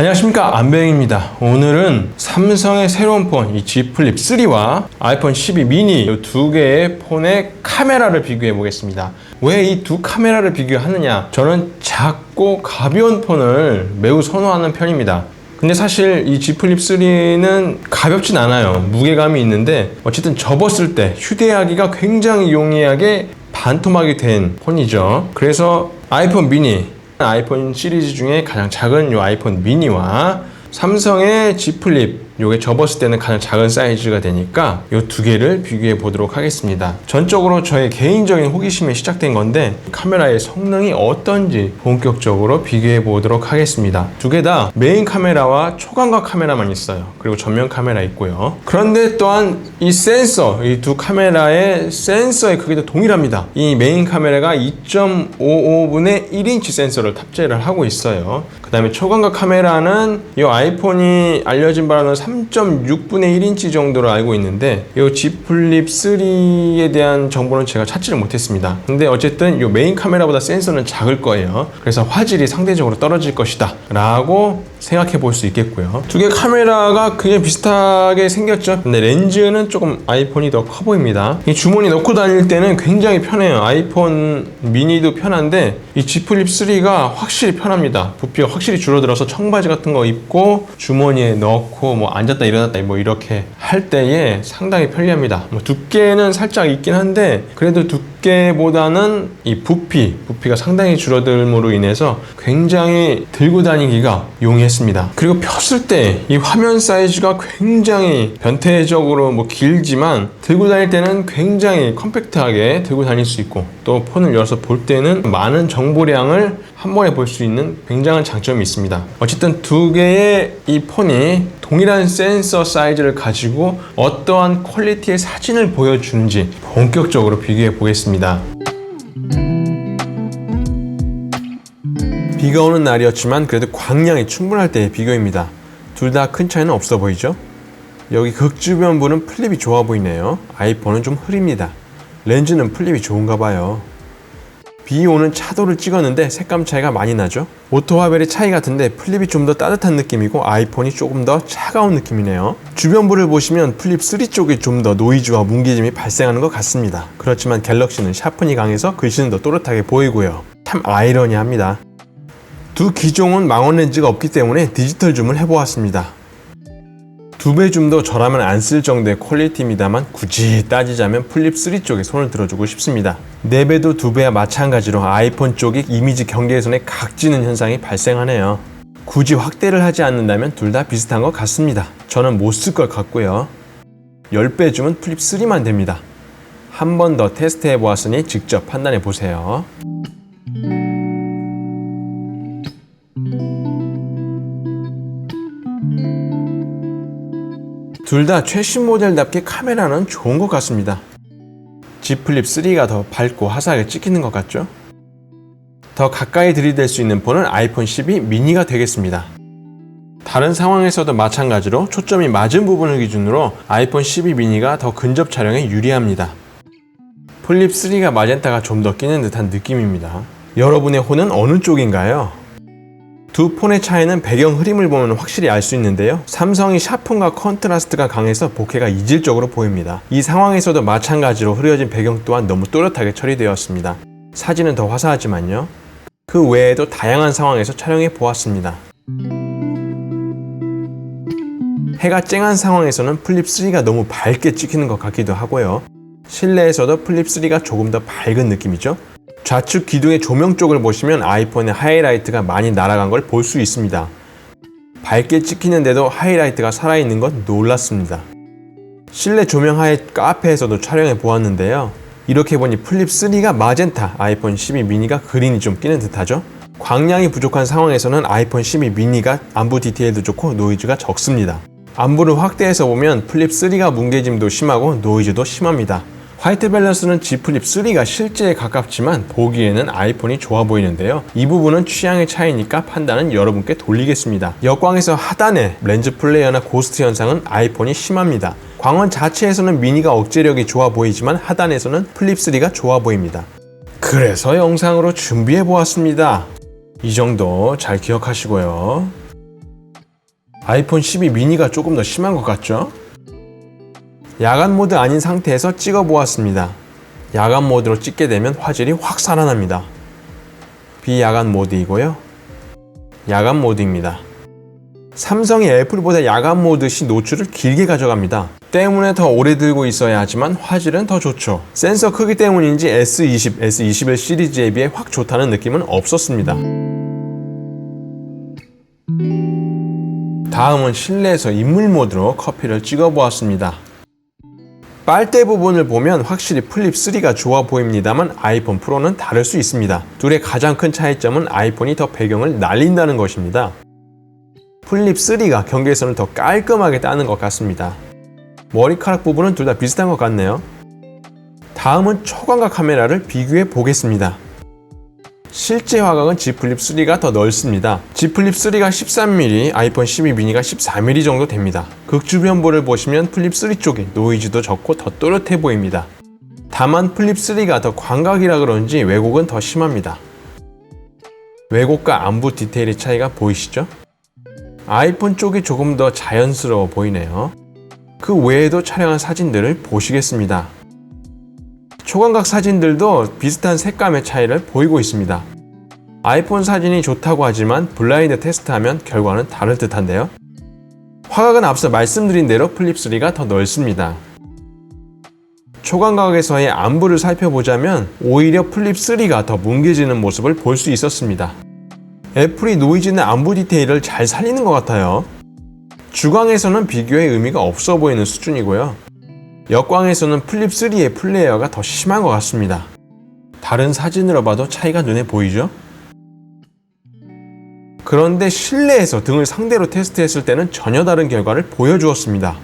안녕하십니까, 안배영입니다. 오늘은 삼성의 새로운 폰, 이 Z 플립 3와 아이폰 12 미니 이 두 개의 폰의 카메라를 비교해 보겠습니다. 왜 이 두 카메라를 비교하느냐? 저는 작고 가벼운 폰을 매우 선호하는 편입니다. 근데 사실 이 Z 플립 3는 가볍진 않아요. 무게감이 있는데 어쨌든 접었을 때 휴대하기가 굉장히 용이하게 반토막이 된 폰이죠. 그래서 아이폰 미니, 아이폰 시리즈 중에 가장 작은 이 아이폰 미니와 삼성의 Z 플립, 요게 접었을 때는 가장 작은 사이즈가 되니까 이 두 개를 비교해 보도록 하겠습니다. 전적으로 저의 개인적인 호기심에 시작된 건데 카메라의 성능이 어떤지 본격적으로 비교해 보도록 하겠습니다. 두 개 다 메인 카메라와 초광각 카메라만 있어요. 그리고 전면 카메라 있고요. 그런데 또한 이 센서, 이 두 카메라의 센서의 크기도 동일합니다. 이 메인 카메라가 2.55분의 1인치 센서를 탑재를 하고 있어요. 그 다음에 초광각 카메라는 이 아이폰이 알려진 바로는 3.6분의 1인치 정도로 알고 있는데 이 Z 플립 3에 대한 정보는 제가 찾지를 못했습니다. 근데 어쨌든 이 메인 카메라보다 센서는 작을 거예요. 그래서 화질이 상대적으로 떨어질 것이다 라고 생각해 볼 수 있겠고요. 두 개 카메라가 굉장히 비슷하게 생겼죠. 근데 렌즈는 조금 아이폰이 더 커 보입니다. 이 주머니 넣고 다닐 때는 굉장히 편해요. 아이폰 미니도 편한데 이 Z 플립 3가 확실히 편합니다. 부피가 확실히 줄어들어서 청바지 같은 거 입고 주머니에 넣고 뭐 앉았다 일어났다 뭐 이렇게 할 때에 상당히 편리합니다. 뭐 두께는 살짝 있긴 한데 그래도 두께보다는 이 부피가 상당히 줄어들므로 인해서 굉장히 들고 다니기가 용이했습니다. 그리고 폈을 때 이 화면 사이즈가 굉장히 변태적으로 뭐 길지만 들고 다닐 때는 굉장히 컴팩트하게 들고 다닐 수 있고 또 폰을 열어서 볼 때는 많은 정보량을 한 번에 볼 수 있는 굉장한 장점이 있습니다. 어쨌든 두 개의 이 폰이 동일한 센서 사이즈를 가지고 어떠한 퀄리티의 사진을 보여주는지 본격적으로 비교해 보겠습니다. 비가 오는 날이었지만 그래도 광량이 충분할 때의 비교입니다. 둘 다 큰 차이는 없어 보이죠? 여기 극주변부는 플립이 좋아 보이네요. 아이폰은 좀 흐립니다. 렌즈는 플립이 좋은가 봐요. 비 오는 차도를 찍었는데 색감 차이가 많이 나죠? 오토 화벨의 차이 같은데 플립이 좀 더 따뜻한 느낌이고 아이폰이 조금 더 차가운 느낌이네요. 주변부를 보시면 플립 3 쪽이 좀 더 노이즈와 뭉개짐이 발생하는 것 같습니다. 그렇지만 갤럭시는 샤픈이 강해서 글씨는 더 또렷하게 보이고요. 참 아이러니합니다. 두 기종은 망원 렌즈가 없기 때문에 디지털 줌을 해보았습니다. 2배 줌도 저라면 안 쓸 정도의 퀄리티입니다만 굳이 따지자면 플립 3 쪽에 손을 들어주고 싶습니다. 4배도 2배와 마찬가지로 아이폰 쪽이 이미지 경계선에 각지는 현상이 발생하네요. 굳이 확대를 하지 않는다면 둘 다 비슷한 것 같습니다. 저는 못 쓸 것 같고요. 10배 줌은 플립 3만 됩니다. 한 번 더 테스트해 보았으니 직접 판단해 보세요. 둘 다 최신 모델답게 카메라는 좋은 것 같습니다. Z 플립 3가 더 밝고 화사하게 찍히는 것 같죠? 더 가까이 들이댈 수 있는 폰은 아이폰 12 미니가 되겠습니다. 다른 상황에서도 마찬가지로 초점이 맞은 부분을 기준으로 아이폰 12 미니가 더 근접 촬영에 유리합니다. 플립 3가 마젠타가 좀 더 끼는 듯한 느낌입니다. 여러분의 혼은 어느 쪽인가요? 두 폰의 차이는 배경 흐림을 보면 확실히 알 수 있는데요. 삼성이 샤픈과 컨트라스트가 강해서 보케가 이질적으로 보입니다. 이 상황에서도 마찬가지로 흐려진 배경 또한 너무 또렷하게 처리되었습니다. 사진은 더 화사하지만요. 그 외에도 다양한 상황에서 촬영해 보았습니다. 해가 쨍한 상황에서는 플립 3가 너무 밝게 찍히는 것 같기도 하고요. 실내에서도 플립 3가 조금 더 밝은 느낌이죠. 좌측 기둥의 조명 쪽을 보시면 아이폰의 하이라이트가 많이 날아간 걸 볼 수 있습니다. 밝게 찍히는데도 하이라이트가 살아있는 건 놀랍습니다. 실내 조명 하에 카페에서도 촬영해 보았는데요. 이렇게 보니 플립 3가 마젠타, 아이폰 12 미니가 그린이 좀 끼는 듯하죠? 광량이 부족한 상황에서는 아이폰 12 미니가 안부 디테일도 좋고 노이즈가 적습니다. 안부를 확대해서 보면 플립 3가 뭉개짐도 심하고 노이즈도 심합니다. 화이트 밸런스는 Z 플립 3가 실제에 가깝지만 보기에는 아이폰이 좋아 보이는데요. 이 부분은 취향의 차이니까 판단은 여러분께 돌리겠습니다. 역광에서 하단에 렌즈 플레이어나 고스트 현상은 아이폰이 심합니다. 광원 자체에서는 미니가 억제력이 좋아 보이지만 하단에서는 플립 3가 좋아 보입니다. 그래서 영상으로 준비해 보았습니다. 이 정도 잘 기억하시고요. 아이폰 12 미니가 조금 더 심한 것 같죠? 야간 모드 아닌 상태에서 찍어 보았습니다. 야간 모드로 찍게 되면 화질이 확 살아납니다. 비야간 모드이고요. 야간 모드입니다. 삼성이 애플보다 야간 모드 시 노출을 길게 가져갑니다. 때문에 더 오래 들고 있어야 하지만 화질은 더 좋죠. 센서 크기 때문인지 S20, S21 시리즈에 비해 확 좋다는 느낌은 없었습니다. 다음은 실내에서 인물 모드로 커피를 찍어 보았습니다. 빨대 부분을 보면 확실히 플립 3가 좋아 보입니다만 아이폰 프로는 다를 수 있습니다. 둘의 가장 큰 차이점은 아이폰이 더 배경을 날린다는 것입니다. 플립 3가 경계선을 더 깔끔하게 따는 것 같습니다. 머리카락 부분은 둘 다 비슷한 것 같네요. 다음은 초광각 카메라를 비교해 보겠습니다. 실제 화각은 Z 플립 3가 더 넓습니다. Z 플립 3가 13mm, 아이폰 12 미니가 14mm 정도 됩니다. 극주변부를 보시면 플립 3 쪽이 노이즈도 적고 더 또렷해 보입니다. 다만 플립 3가 더 광각이라 그런지 왜곡은 더 심합니다. 왜곡과 안부 디테일의 차이가 보이시죠? 아이폰 쪽이 조금 더 자연스러워 보이네요. 그 외에도 촬영한 사진들을 보시겠습니다. 초광각 사진들도 비슷한 색감의 차이를 보이고 있습니다. 아이폰 사진이 좋다고 하지만 블라인드 테스트하면 결과는 다를 듯한데요. 화각은 앞서 말씀드린 대로 플립 3가 더 넓습니다. 초광각에서의 안부를 살펴보자면 오히려 플립 3가 더 뭉개지는 모습을 볼 수 있었습니다. 애플이 노이즈나 안부 디테일을 잘 살리는 것 같아요. 주광에서는 비교의 의미가 없어 보이는 수준이고요. 역광에서는 플립 3의 플레이어가 더 심한 것 같습니다. 다른 사진으로 봐도 차이가 눈에 보이죠? 그런데 실내에서 등을 상대로 테스트했을 때는 전혀 다른 결과를 보여주었습니다.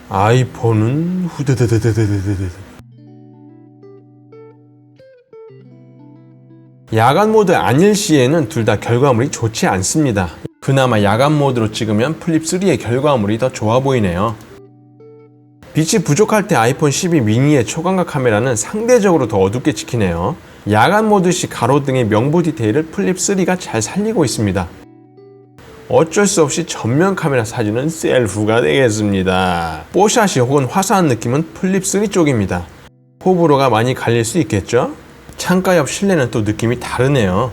아이폰은 후드드드드드드드. 야간 모드 아닐 시에는 둘 다 결과물이 좋지 않습니다. 그나마 야간 모드로 찍으면 플립 3의 결과물이 더 좋아 보이네요. 빛이 부족할 때 아이폰 12 미니의 초광각 카메라는 상대적으로 더 어둡게 찍히네요. 야간 모드 시 가로등의 명부 디테일을 플립 3가 잘 살리고 있습니다. 어쩔 수 없이 전면 카메라 사진은 셀프가 되겠습니다. 뽀샷이 혹은 화사한 느낌은 플립 3 쪽입니다. 호불호가 많이 갈릴 수 있겠죠? 창가 옆 실내는 또 느낌이 다르네요.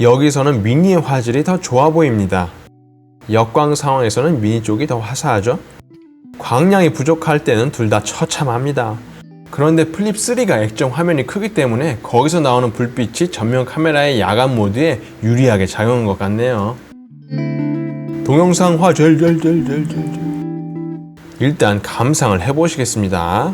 여기서는 미니의 화질이 더 좋아 보입니다. 역광 상황에서는 미니 쪽이 더 화사하죠? 광량이 부족할 때는 둘 다 처참합니다. 그런데 플립 3가 액정 화면이 크기 때문에 거기서 나오는 불빛이 전면 카메라의 야간 모드에 유리하게 작용한 것 같네요. 동영상 화질 일단 감상을 해보시겠습니다.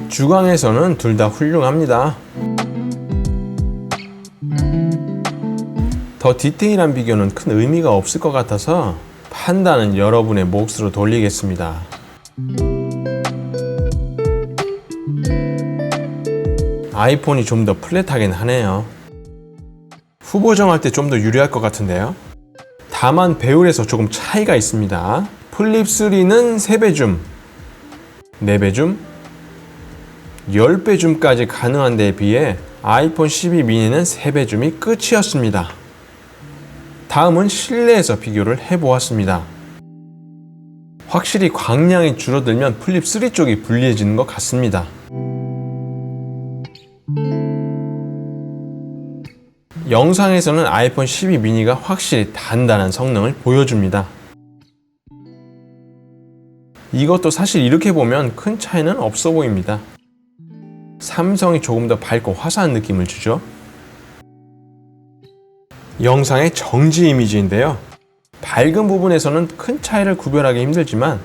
주광에서는 둘 다 훌륭합니다. 더 디테일한 비교는 큰 의미가 없을 것 같아서 판단은 여러분의 몫으로 돌리겠습니다. 아이폰이 좀 더 플랫하긴 하네요. 후보 정할 때 좀 더 유리할 것 같은데요. 다만 배율에서 조금 차이가 있습니다. 플립 3는 3배 줌, 4배 줌, 10배 줌까지 가능한 데에 비해 아이폰 12 미니는 3배 줌이 끝이었습니다. 다음은 실내에서 비교를 해보았습니다. 확실히 광량이 줄어들면 플립 3 쪽이 불리해지는 것 같습니다. 영상에서는 아이폰 12 미니가 확실히 단단한 성능을 보여줍니다. 이것도 사실 이렇게 보면 큰 차이는 없어 보입니다. 삼성이 조금 더 밝고 화사한 느낌을 주죠. 영상의 정지 이미지인데요. 밝은 부분에서는 큰 차이를 구별하기 힘들지만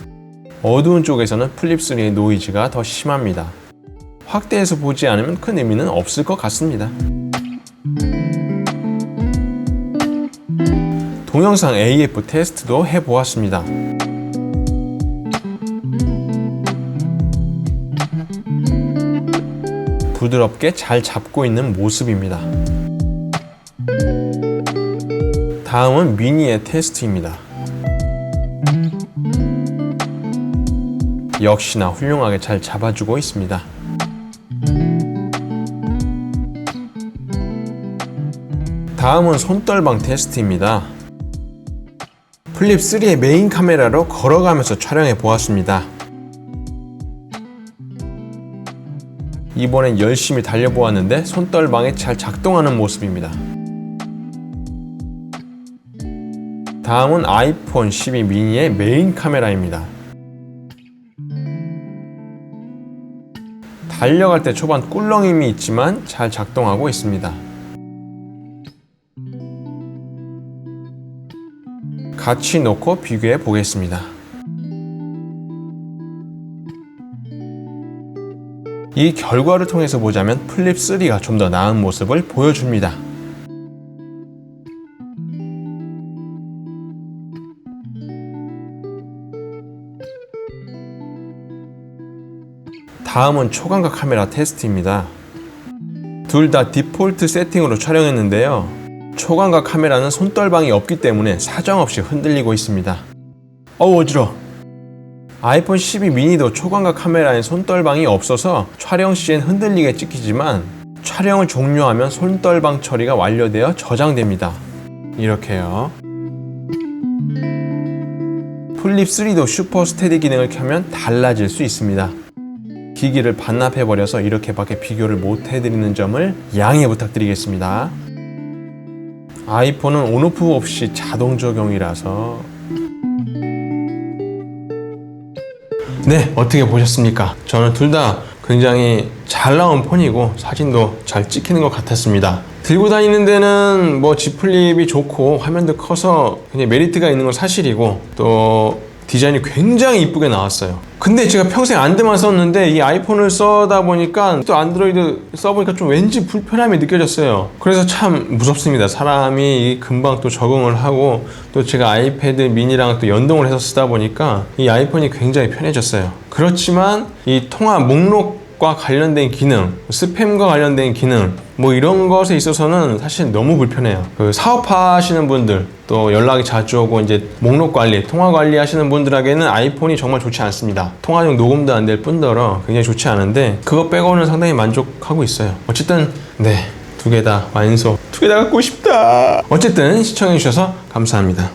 어두운 쪽에서는 플립 3의 노이즈가 더 심합니다. 확대해서 보지 않으면 큰 의미는 없을 것 같습니다. 동영상 AF 테스트도 해보았습니다. 부드럽게 잘 잡고 있는 모습입니다. 다음은 미니의 테스트입니다. 역시나 훌륭하게 잘 잡아주고 있습니다. 다음은 손떨방 테스트입니다. 플립 3의 메인 카메라로 걸어가면서 촬영해 보았습니다. 이번엔 열심히 달려보았는데 손떨방이 잘 작동하는 모습입니다. 다음은 아이폰 12 미니의 메인 카메라입니다. 달려갈 때 초반 꿀렁임이 있지만 잘 작동하고 있습니다. 같이 놓고 비교해 보겠습니다. 이 결과를 통해서 보자면 플립 3가 좀 더 나은 모습을 보여줍니다. 다음은 초광각 카메라 테스트입니다. 둘 다 디폴트 세팅으로 촬영했는데요. 초광각 카메라는 손떨방이 없기 때문에 사정없이 흔들리고 있습니다. 어지러워. 아이폰 12 미니도 초광각 카메라에 손떨방이 없어서 촬영 시엔 흔들리게 찍히지만 촬영을 종료하면 손떨방 처리가 완료되어 저장됩니다. 이렇게요. 플립 3도 슈퍼 스테디 기능을 켜면 달라질 수 있습니다. 기기를 반납해버려서 이렇게밖에 비교를 못 해드리는 점을 양해 부탁드리겠습니다. 아이폰은 온오프 없이 자동 적용이라서. 네, 어떻게 보셨습니까? 저는 둘 다 굉장히 잘 나온 폰이고 사진도 잘 찍히는 것 같았습니다. 들고 다니는 데는 뭐 Z 플립이 좋고 화면도 커서 굉장히 메리트가 있는 건 사실이고 또 디자인이 굉장히 이쁘게 나왔어요. 근데 제가 평생 안드만 썼는데 이 아이폰을 써다 보니까 또 안드로이드 써보니까 좀 왠지 불편함이 느껴졌어요. 그래서 참 무섭습니다. 사람이 금방 또 적응을 하고 또 제가 아이패드 미니랑 또 연동을 해서 쓰다 보니까 이 아이폰이 굉장히 편해졌어요. 그렇지만 이 통화 목록과 관련된 기능, 스팸과 관련된 기능 뭐 이런 것에 있어서는 사실 너무 불편해요. 그 사업하시는 분들 또 연락이 자주 오고 이제 목록 관리, 통화 관리 하시는 분들에게는 아이폰이 정말 좋지 않습니다. 통화용 녹음도 안 될 뿐더러 굉장히 좋지 않은데 그거 빼고는 상당히 만족하고 있어요. 어쨌든 네, 두 개 다 완소, 두 개 다 갖고 싶다. 어쨌든 시청해주셔서 감사합니다.